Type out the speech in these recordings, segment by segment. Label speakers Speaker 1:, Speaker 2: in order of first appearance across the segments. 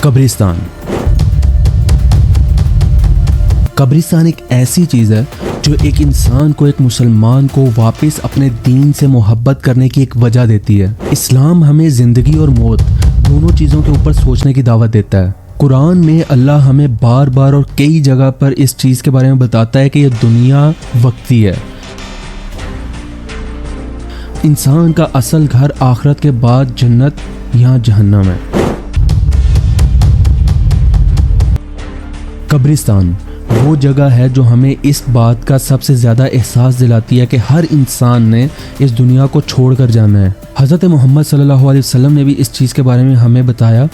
Speaker 1: قبرستان ایک ایسی چیز ہے جو ایک انسان کو، ایک مسلمان کو واپس اپنے دین سے محبت کرنے کی ایک وجہ دیتی ہے۔ اسلام ہمیں زندگی اور موت دونوں چیزوں کے اوپر سوچنے کی دعوت دیتا ہے۔ قرآن میں اللہ ہمیں بار بار اور کئی جگہ پر اس چیز کے بارے میں بتاتا ہے کہ یہ دنیا وقتی ہے۔ انسان کا اصل گھر آخرت کے بعد جنت یا جہنم ہے۔ قبرستان وہ جگہ ہے جو ہمیں اس بات کا سب سے زیادہ احساس دلاتی ہے کہ ہر انسان نے اس دنیا کو چھوڑ کر جانا ہے۔ حضرت محمد صلی اللہ علیہ وسلم نے بھی اس چیز کے بارے میں ہمیں بتایا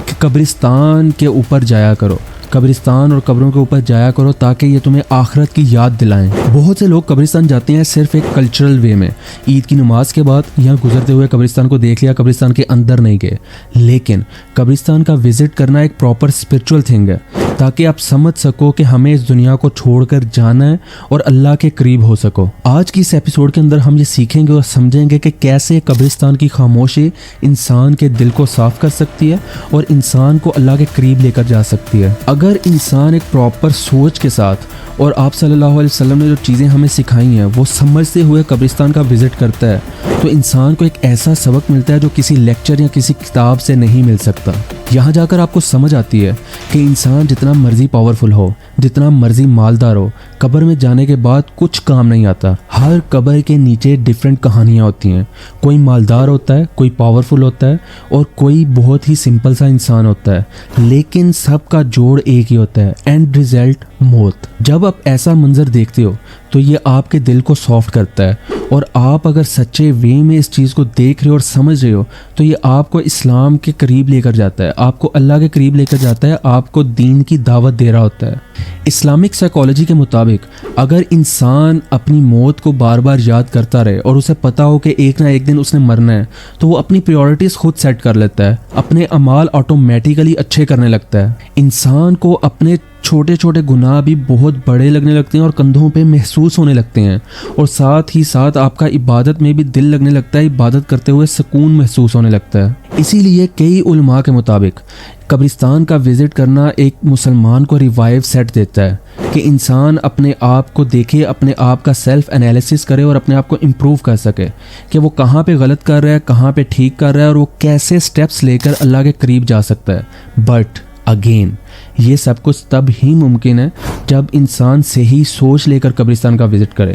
Speaker 1: کہ قبرستان کے اوپر جایا کرو، قبرستان اور قبروں کے اوپر جایا کرو تاکہ یہ تمہیں آخرت کی یاد دلائیں۔ بہت سے لوگ قبرستان جاتے ہیں صرف ایک کلچرل وے میں، عید کی نماز کے بعد یہاں گزرتے ہوئے قبرستان کو دیکھ لیا، قبرستان کے اندر نہیں گئے۔ لیکن قبرستان کا وزٹ کرنا ایک پراپر اسپرچول تھنگ ہے تاکہ آپ سمجھ سکو کہ ہمیں اس دنیا کو چھوڑ کر جانا ہے اور اللہ کے قریب ہو سکو۔ آج کی اس ایپیسوڈ کے اندر ہم یہ سیکھیں گے اور سمجھیں گے کہ کیسے قبرستان کی خاموشی انسان کے دل کو صاف کر سکتی ہے اور انسان کو اللہ کے قریب لے کر جا سکتی ہے۔ اگر انسان ایک پراپر سوچ کے ساتھ اور آپ صلی اللہ علیہ وسلم نے جو چیزیں ہمیں سکھائی ہیں وہ سمجھتے ہوئے قبرستان کا وزٹ کرتا ہے تو انسان کو ایک ایسا سبق ملتا ہے جو کسی لیکچر یا کسی کتاب سے نہیں مل سکتا۔ یہاں جا کر آپ کو سمجھ آتی ہے کہ انسان جتنا مرضی پاورفل ہو، جتنا مرضی مالدار ہو، قبر میں جانے کے بعد کچھ کام نہیں آتا۔ ہر قبر کے نیچے ڈیفرنٹ کہانیاں ہوتی ہیں۔ کوئی مالدار ہوتا ہے، کوئی پاورفل ہوتا ہے اور کوئی بہت ہی سمپل سا انسان ہوتا ہے، لیکن سب کا جوڑ ایک ہی ہوتا ہے، اینڈ ریزلٹ موت۔ جب آپ ایسا منظر دیکھتے ہو تو یہ آپ کے دل کو سافٹ کرتا ہے، اور آپ اگر سچے وے میں اس چیز کو دیکھ رہے ہو اور سمجھ رہے ہو تو یہ آپ کو اسلام کے قریب لے کر جاتا ہے، آپ کو اللہ کے قریب لے کر جاتا ہے، آپ کو دین کی دعوت دے رہا ہوتا ہے۔ اسلامک سائیکالوجی کے مطابق اگر انسان اپنی موت کو بار بار یاد کرتا رہے اور اسے پتا ہو کہ ایک نہ ایک دن اس نے مرنا ہے تو وہ اپنی پریورٹیز خود سیٹ کر لیتا ہے، اپنے اعمال آٹومیٹیکلی اچھے کرنے لگتا ہے۔ انسان کو اپنے چھوٹے چھوٹے گناہ بھی بہت بڑے لگنے لگتے ہیں اور کندھوں پہ محسوس ہونے لگتے ہیں، اور ساتھ ہی ساتھ آپ کا عبادت میں بھی دل لگنے لگتا ہے، عبادت کرتے ہوئے سکون محسوس ہونے لگتا ہے۔ اسی لیے کئی علماء کے مطابق قبرستان کا وزٹ کرنا ایک مسلمان کو ریوائیو سیٹ دیتا ہے کہ انسان اپنے آپ کو دیکھے، اپنے آپ کا سیلف انالیسس کرے اور اپنے آپ کو امپروو کر سکے کہ وہ کہاں پہ غلط کر رہا ہے، کہاں پہ ٹھیک کر رہا ہے، اور وہ کیسے سٹیپس لے کر اللہ کے قریب جا سکتا ہے۔ بٹ اگین یہ سب کچھ تب ہی ممکن ہے جب انسان صحیح سوچ لے کر قبرستان کا وزٹ کرے۔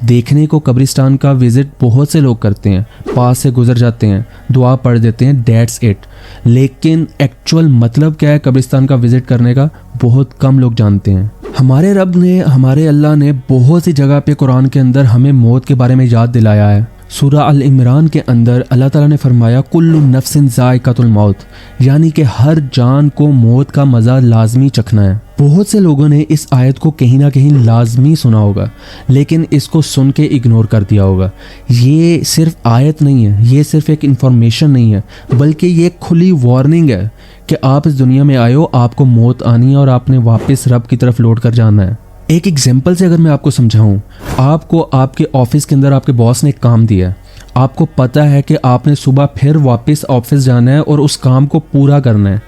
Speaker 1: دیکھنے کو قبرستان کا وزٹ بہت سے لوگ کرتے ہیں، پاس سے گزر جاتے ہیں، دعا پڑھ دیتے ہیں، دیٹس اٹ، لیکن ایکچوئل مطلب کیا ہے قبرستان کا وزٹ کرنے کا بہت کم لوگ جانتے ہیں۔ ہمارے رب نے، ہمارے اللہ نے بہت سی جگہ پہ قرآن کے اندر ہمیں موت کے بارے میں یاد دلایا ہے۔ سورہ ال-عمران کے اندر اللہ تعالیٰ نے فرمایا کل نفس ذائقۃ الموت، یعنی کہ ہر جان کو موت کا مزہ لازمی چکھنا ہے۔ بہت سے لوگوں نے اس آیت کو کہیں نہ کہیں لازمی سنا ہوگا، لیکن اس کو سن کے اگنور کر دیا ہوگا۔ یہ صرف آیت نہیں ہے، یہ صرف ایک انفارمیشن نہیں ہے، بلکہ یہ ایک کھلی وارننگ ہے کہ آپ اس دنیا میں آئے ہو، آپ کو موت آنی ہے اور آپ نے واپس رب کی طرف لوٹ کر جانا ہے۔ ایک ایگزامپل سے اگر میں آپ کو سمجھاؤں، آپ کو آپ کے آفس کے اندر آپ کے باس نے ایک کام دیا ہے، آپ کو پتہ ہے کہ آپ نے صبح پھر واپس آفس جانا ہے اور اس کام کو پورا کرنا ہے۔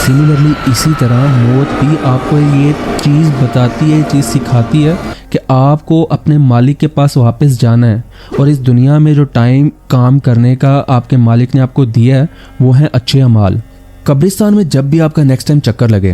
Speaker 1: سملرلی اسی طرح موت بھی آپ کو یہ چیز بتاتی ہے، یہ چیز سکھاتی ہے کہ آپ کو اپنے مالک کے پاس واپس جانا ہے، اور اس دنیا میں جو ٹائم کام کرنے کا آپ کے مالک نے آپ کو دیا ہے وہ ہیں اچھے اعمال۔ قبرستان میں جب بھی آپ کا نیکسٹ ٹائم چکر لگے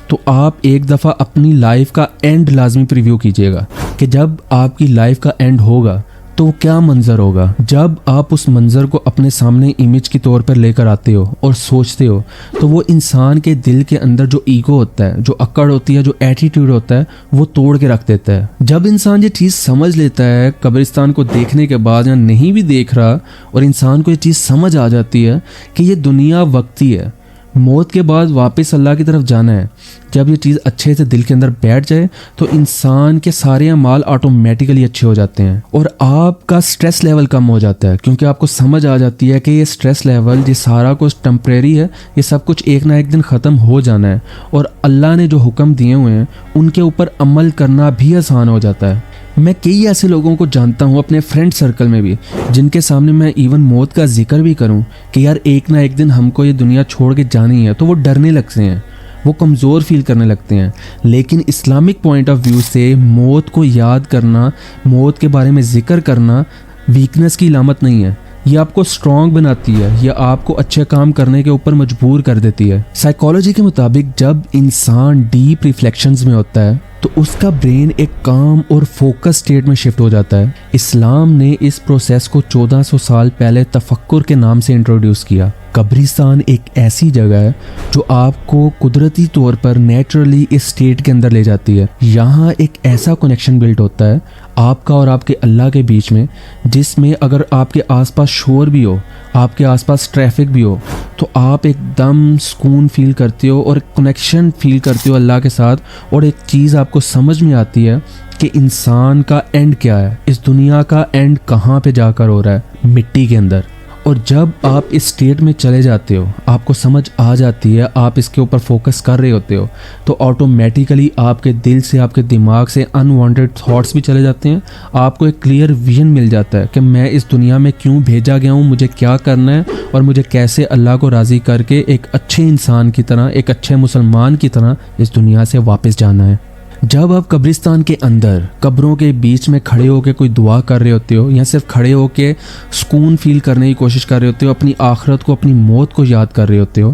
Speaker 1: تو آپ ایک دفعہ اپنی لائف کا اینڈ لازمی پریویو کیجئے گا کہ جب آپ کی لائف کا اینڈ ہوگا تو کیا منظر ہوگا۔ جب آپ اس منظر کو اپنے سامنے امیج کے طور پر لے کر آتے ہو اور سوچتے ہو تو وہ انسان کے دل کے اندر جو ایگو ہوتا ہے، جو اکڑ ہوتی ہے، جو ایٹیٹیوڈ ہوتا ہے، وہ توڑ کے رکھ دیتا ہے۔ جب انسان یہ چیز سمجھ لیتا ہے قبرستان کو دیکھنے کے بعد، یا نہیں بھی دیکھ رہا، اور انسان کو یہ چیز سمجھ آ جاتی ہے کہ یہ دنیا وقتی ہے، موت کے بعد واپس اللہ کی طرف جانا ہے، جب یہ چیز اچھے سے دل کے اندر بیٹھ جائے تو انسان کے سارے اعمال آٹومیٹیکلی اچھے ہو جاتے ہیں، اور آپ کا سٹریس لیول کم ہو جاتا ہے، کیونکہ آپ کو سمجھ آ جاتی ہے کہ یہ سٹریس لیول، یہ سارا کچھ ٹمپریری ہے، یہ سب کچھ ایک نہ ایک دن ختم ہو جانا ہے، اور اللہ نے جو حکم دیے ہوئے ہیں ان کے اوپر عمل کرنا بھی آسان ہو جاتا ہے۔ میں کئی ایسے لوگوں کو جانتا ہوں اپنے فرینڈ سرکل میں بھی جن کے سامنے میں ایون موت کا ذکر بھی کروں کہ یار ایک نہ ایک دن ہم کو یہ دنیا چھوڑ کے جانی ہے تو وہ ڈرنے لگتے ہیں, وہ کمزور فیل کرنے لگتے ہیں. لیکن اسلامک پوائنٹ آف ویو سے موت کو یاد کرنا, موت کے بارے میں ذکر کرنا ویکنس کی علامت نہیں ہے. یہ آپ کو اسٹرانگ بناتی ہے, یہ آپ کو اچھے کام کرنے کے اوپر مجبور کر دیتی ہے. سائیکالوجی کے مطابق جب انسان ڈیپ ریفلیکشنز میں ہوتا ہے تو اس کا برین ایک کام اور فوکس سٹیٹ میں شفٹ ہو جاتا ہے. اسلام نے اس پروسیس کو 1400 سال پہلے تفکر کے نام سے انٹروڈیوس کیا. قبرستان ایک ایسی جگہ ہے جو آپ کو قدرتی طور پر نیچرلی اس سٹیٹ کے اندر لے جاتی ہے. یہاں ایک ایسا کنیکشن بلڈ ہوتا ہے آپ کا اور آپ کے اللہ کے بیچ میں, جس میں اگر آپ کے آس پاس شور بھی ہو, آپ کے آس پاس ٹریفک بھی ہو, تو آپ ایک دم سکون فیل کرتے ہو اور کنیکشن فیل کرتے ہو اللہ کے ساتھ. اور ایک چیز آپ کو سمجھ میں آتی ہے کہ انسان کا اینڈ کیا ہے, اس دنیا کا اینڈ کہاں پہ جا کر ہو رہا ہے, مٹی کے اندر. اور جب آپ اس سٹیٹ میں چلے جاتے ہو, آپ کو سمجھ آ جاتی ہے, آپ اس کے اوپر فوکس کر رہے ہوتے ہو, تو آٹومیٹیکلی آپ کے دل سے, آپ کے دماغ سے انوانٹیڈ تھاٹس بھی چلے جاتے ہیں. آپ کو ایک کلیئر ویژن مل جاتا ہے کہ میں اس دنیا میں کیوں بھیجا گیا ہوں, مجھے کیا کرنا ہے, اور مجھے کیسے اللہ کو راضی کر کے ایک اچھے انسان کی طرح, ایک اچھے مسلمان کی طرح اس دنیا سے واپس جانا ہے. جب آپ قبرستان کے اندر قبروں کے بیچ میں کھڑے ہو کے کوئی دعا کر رہے ہوتے ہو, یا صرف کھڑے ہو کے سکون فیل کرنے کی کوشش کر رہے ہوتے ہو, اپنی آخرت کو, اپنی موت کو یاد کر رہے ہوتے ہو,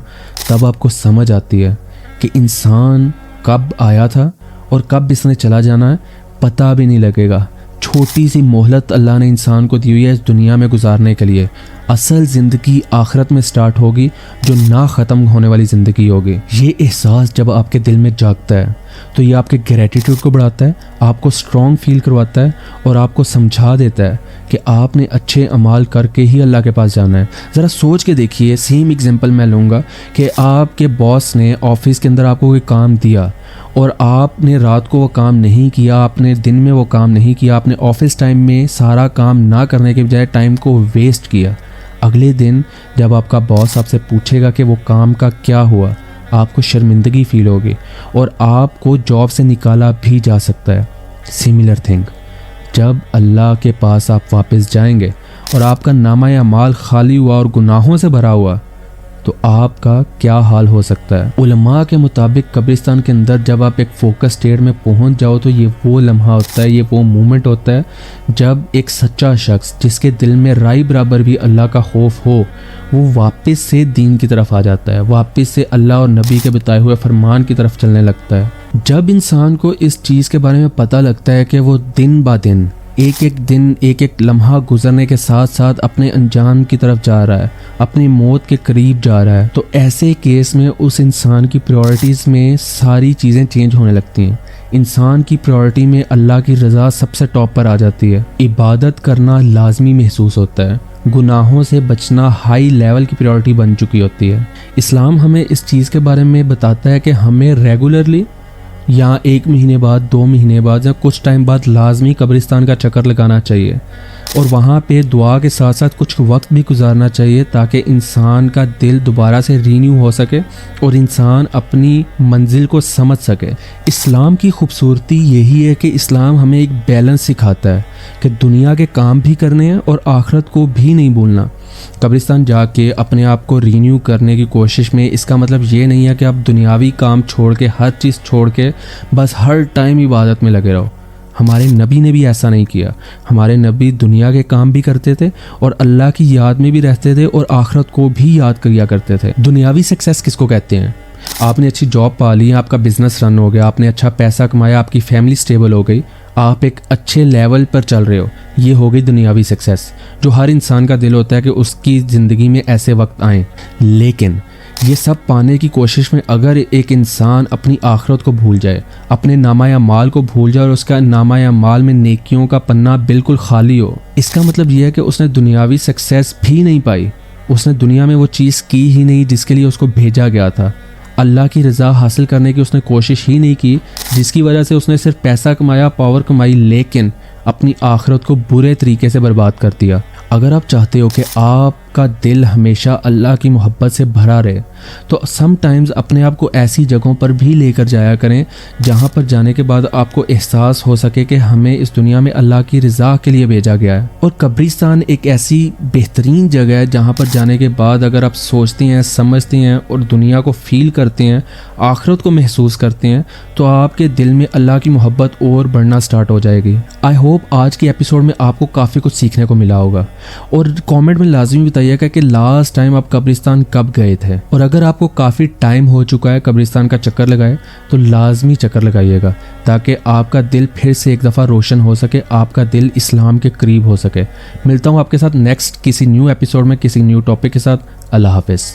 Speaker 1: تب آپ کو سمجھ آتی ہے کہ انسان کب آیا تھا اور کب اس نے چلا جانا ہے پتہ بھی نہیں لگے گا. چھوٹی سی مہلت اللہ نے انسان کو دی ہوئی ہے اس دنیا میں گزارنے کے لیے. اصل زندگی آخرت میں سٹارٹ ہوگی جو نہ ختم ہونے والی زندگی ہوگی. یہ احساس جب آپ کے دل میں جاگتا ہے تو یہ آپ کے گریٹیٹیوڈ کو بڑھاتا ہے, آپ کو اسٹرانگ فیل کرواتا ہے, اور آپ کو سمجھا دیتا ہے کہ آپ نے اچھے اعمال کر کے ہی اللہ کے پاس جانا ہے. ذرا سوچ کے دیکھیے, سیم ایگزامپل میں لوں گا کہ آپ کے باس نے آفس کے اندر آپ کو کوئی کام دیا اور آپ نے رات کو وہ کام نہیں کیا, آپ نے دن میں وہ کام نہیں کیا, آپ نے آفس ٹائم میں سارا کام نہ کرنے کے بجائے ٹائم کو ویسٹ کیا. اگلے دن جب آپ کا باس آپ سے پوچھے گا کہ وہ کام کا کیا ہوا, آپ کو شرمندگی فیل ہوگی اور آپ کو جاب سے نکالا بھی جا سکتا ہے. سملر تھنگ, جب اللہ کے پاس آپ واپس جائیں گے اور آپ کا نامہ اعمال خالی ہوا اور گناہوں سے بھرا ہوا, تو آپ کا کیا حال ہو سکتا ہے. علماء کے مطابق قبرستان کے اندر جب آپ ایک فوکس سٹیٹ میں پہنچ جاؤ تو یہ وہ لمحہ ہوتا ہے, یہ وہ مومنٹ ہوتا ہے جب ایک سچا شخص جس کے دل میں رائی برابر بھی اللہ کا خوف ہو, وہ واپس سے دین کی طرف آ جاتا ہے, واپس سے اللہ اور نبی کے بتائے ہوئے فرمان کی طرف چلنے لگتا ہے. جب انسان کو اس چیز کے بارے میں پتہ لگتا ہے کہ وہ دن با دن, ایک ایک دن, ایک ایک لمحہ گزرنے کے ساتھ ساتھ اپنے انجام کی طرف جا رہا ہے, اپنی موت کے قریب جا رہا ہے, تو ایسے کیس میں اس انسان کی پریورٹیز میں ساری چیزیں چینج ہونے لگتی ہیں. انسان کی پریورٹی میں اللہ کی رضا سب سے ٹاپ پر آ جاتی ہے. عبادت کرنا لازمی محسوس ہوتا ہے, گناہوں سے بچنا ہائی لیول کی پریورٹی بن چکی ہوتی ہے. اسلام ہمیں اس چیز کے بارے میں بتاتا ہے کہ ہمیں ریگولرلی یا 1 مہینے بعد, 2 مہینے بعد, یا کچھ ٹائم بعد لازمی قبرستان کا چکر لگانا چاہیے, اور وہاں پہ دعا کے ساتھ ساتھ کچھ وقت بھی گزارنا چاہیے تاکہ انسان کا دل دوبارہ سے رینیو ہو سکے اور انسان اپنی منزل کو سمجھ سکے. اسلام کی خوبصورتی یہی ہے کہ اسلام ہمیں ایک بیلنس سکھاتا ہے کہ دنیا کے کام بھی کرنے ہیں اور آخرت کو بھی نہیں بھولنا. قبرستان جا کے اپنے آپ کو رینیو کرنے کی کوشش میں اس کا مطلب یہ نہیں ہے کہ آپ دنیاوی کام چھوڑ کے, ہر چیز چھوڑ کے بس ہر ٹائم عبادت میں لگے رہو. ہمارے نبی نے بھی ایسا نہیں کیا. ہمارے نبی دنیا کے کام بھی کرتے تھے اور اللہ کی یاد میں بھی رہتے تھے اور آخرت کو بھی یاد کیا کرتے تھے. دنیاوی سکسیس کس کو کہتے ہیں؟ آپ نے اچھی جاب پا لی, آپ کا بزنس رن ہو گیا, آپ نے اچھا پیسہ کمایا, آپ کی فیملی سٹیبل ہو گئی, آپ ایک اچھے لیول پر چل رہے ہو, یہ ہو گئی دنیاوی سکسیس, جو ہر انسان کا دل ہوتا ہے کہ اس کی زندگی میں ایسے وقت آئیں. لیکن یہ سب پانے کی کوشش میں اگر ایک انسان اپنی آخرت کو بھول جائے, اپنے نامہ اعمال کو بھول جائے اور اس کا نامہ اعمال میں نیکیوں کا پنہ بالکل خالی ہو, اس کا مطلب یہ ہے کہ اس نے دنیاوی سکسیس بھی نہیں پائی, اس نے دنیا میں وہ چیز کی ہی نہیں جس کے لیے اس کو بھیجا گیا تھا. اللہ کی رضا حاصل کرنے کی اس نے کوشش ہی نہیں کی, جس کی وجہ سے اس نے صرف پیسہ کمایا, پاور کمائی, لیکن اپنی آخرت کو برے طریقے سے برباد کر دیا. اگر آپ چاہتے ہو کہ آپ آپ کا دل ہمیشہ اللہ کی محبت سے بھرا رہے تو سم ٹائمز اپنے آپ کو ایسی جگہوں پر بھی لے کر جایا کریں جہاں پر جانے کے بعد آپ کو احساس ہو سکے کہ ہمیں اس دنیا میں اللہ کی رضا کے لیے بھیجا گیا ہے۔ اور قبرستان ایک ایسی بہترین جگہ ہے جہاں پر جانے کے بعد اگر آپ سوچتے ہیں، سمجھتے ہیں اور دنیا کو فیل کرتے ہیں، آخرت کو محسوس کرتے ہیں تو آپ کے دل میں اللہ کی محبت اور بڑھنا سٹارٹ ہو جائے گی۔ آئی ہوپ آج کی ایپیسوڈ میں آپ کو کافی کچھ سیکھنے کو ملا ہوگا، اور کامنٹ میں لازمی بتائیے گا کہ لاسٹ ٹائم آپ قبرستان کب گئے تھے، اور اگر آپ کو کافی ٹائم ہو چکا ہے قبرستان کا چکر لگائے تو لازمی چکر لگائیے گا تاکہ آپ کا دل پھر سے ایک دفعہ روشن ہو سکے، آپ کا دل اسلام کے قریب ہو سکے۔ ملتا ہوں آپ کے ساتھ نیکسٹ کسی نیو ایپیسوڈ میں کسی نیو ٹاپک کے ساتھ۔ اللہ حافظ۔